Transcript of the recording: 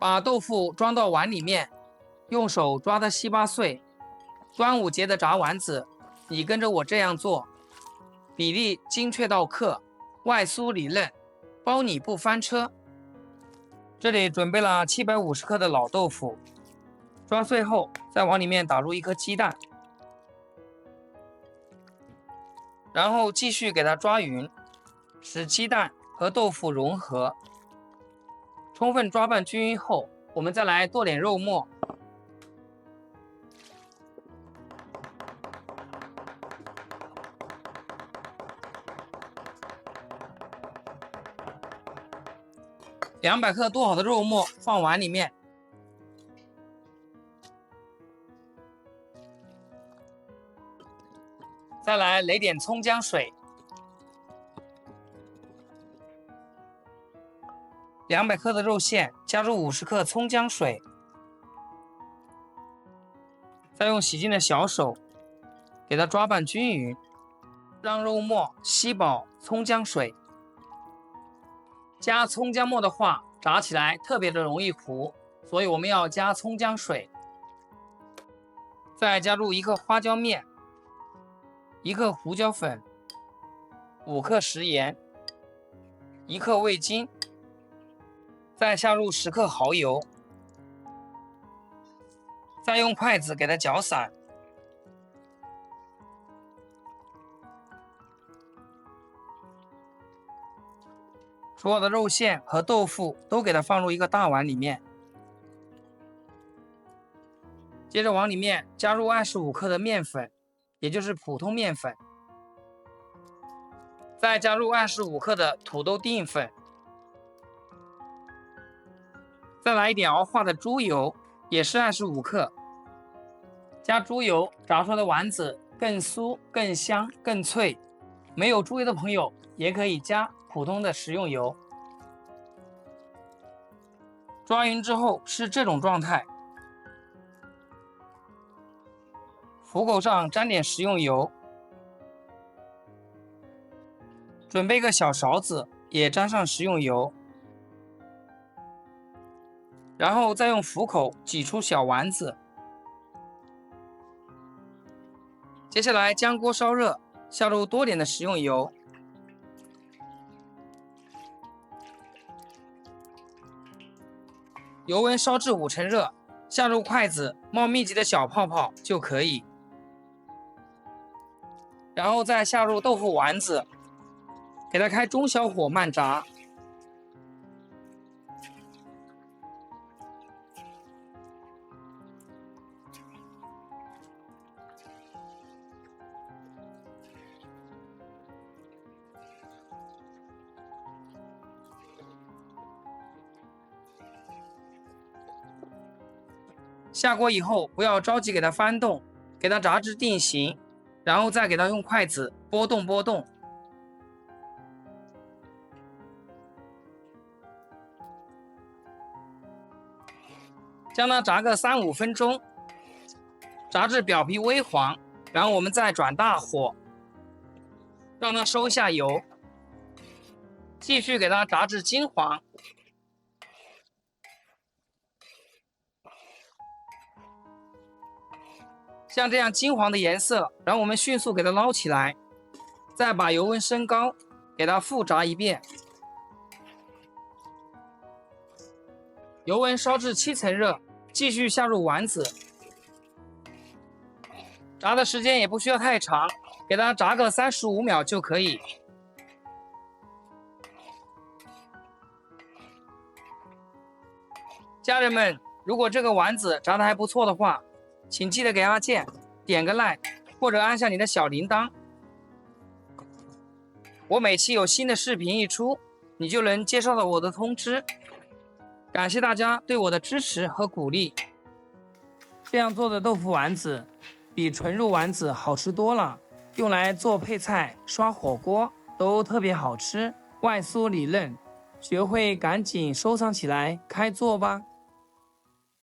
把豆腐装到碗里面，用手抓得稀巴碎。端午节的炸丸子，你跟着我这样做，比例精确到克，外酥里嫩，包你不翻车。这里准备了750克的老豆腐，抓碎后再往里面打入1颗鸡蛋，然后继续给它抓匀，使鸡蛋和豆腐融合。充分抓拌均匀后，我们再来剁点肉末。200克剁好的肉末放碗里面，再来垒点葱姜水。200克的肉馅加入50克葱姜水，再用洗净的小手给它抓拌均匀，让肉末吸饱葱姜水。加葱姜末的话，炸起来特别的容易糊，所以我们要加葱姜水。再加入1克花椒面、1克胡椒粉、5克食盐、1克味精，再下入10克蚝油，再用筷子给它搅散。煮好的肉馅和豆腐都给它放入1个大碗里面，接着往里面加入25克的面粉，也就是普通面粉，再加入25克的土豆淀粉，再来一点熬化的猪油，也是25克。加猪油炸出来的丸子更酥、更香、更脆。没有猪油的朋友也可以加普通的食用油。抓匀之后是这种状态，虎口上沾点食用油，准备一个小勺子也沾上食用油，然后再用虎口挤出小丸子。接下来将锅烧热，下入多点的食用油，油温烧至5成热，下入筷子冒密集的小泡泡就可以。然后再下入豆腐丸子，给它开中小火慢炸。下锅以后不要着急给它翻动，给它炸至定型，然后再给它用筷子拨动拨动。将它炸个3-5分钟，炸至表皮微黄，然后我们再转大火，让它收下油，继续给它炸至金黄。像这样金黄的颜色，然后我们迅速给它捞起来，再把油温升高，给它复炸一遍。油温烧至7成热，继续下入丸子，炸的时间也不需要太长，给它炸个35秒就可以。家人们，如果这个丸子炸得还不错的话，请记得给阿健点个 like， 或者按下你的小铃铛。我每期有新的视频一出，你就能接收到我的通知。感谢大家对我的支持和鼓励。这样做的豆腐丸子比纯肉丸子好吃多了，用来做配菜、刷火锅都特别好吃，外酥里嫩。学会赶紧收藏起来，开做吧。